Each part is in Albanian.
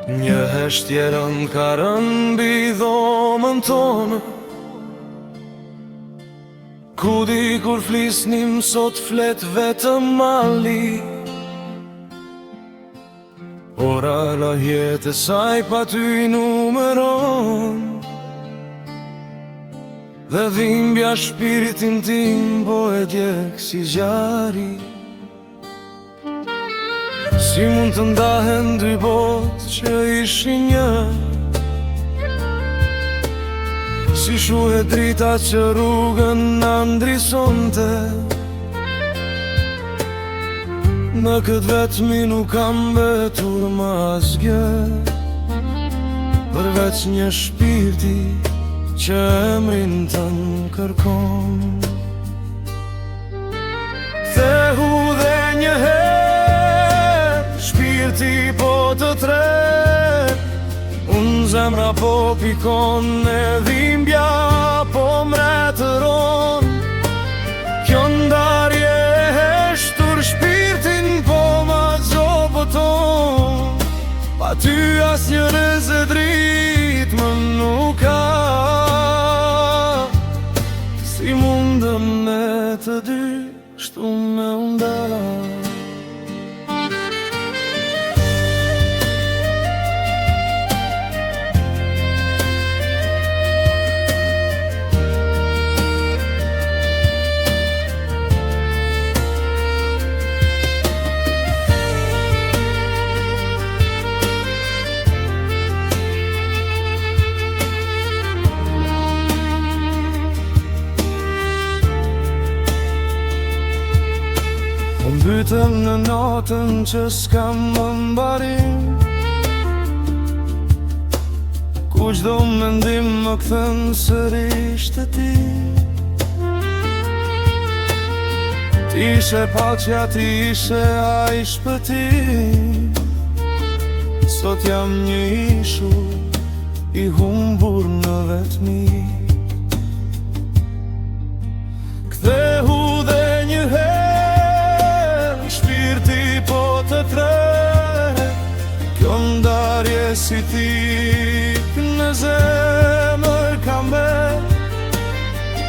Një heshtjerën ka rënë mbi dhomën tonë, ku di kur flisnim sot flet vetëm mali. Ora la jetë e saj pa ty i numeron, dhe dhimbja shpiritin tim po e djek si zjari. Si mund të ndahen dy botë që ishin një, si shuhet drita që rrugën na ndrisonte. Në këtë vetëmi nuk kam betur ma asgjë, përveç një shpirti që emrin të në kërkon. Thehu dhe një herë, shpirti po të tret, unë zemra po pikon, e dhimbja po mretëron. Kjo ndarje e heshtur shpirtin po ma zobëton, pa ty as një rëzë drit më nuk ka. Si mundëm me të dy shtu me nda. Mbytëm në natën që s'kam më mbarim, ku çdo mendim më kthen sërish te ti. Ti ishe paqja, ti ishe ai shpëtim, sot jam një ishull i humbur në vetmi. Kthehu dhe një herë, kjo ndarje si tik në zemër kam bet,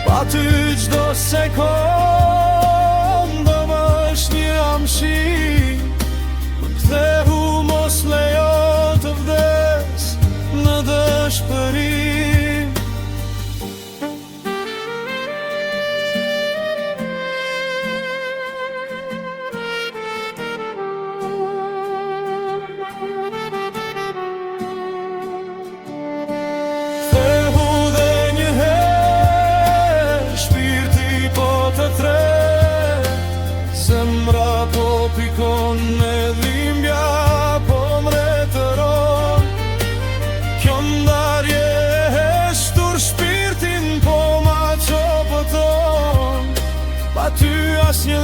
pa ty çdo sekond më është një amshi. Kthehu mos lejo të vdes në dëshpërim. Zemra po pikon, e dhimbja po mretëron. Kjo ndarje e heshtur shpirtin po ma qopëton, pa ty as një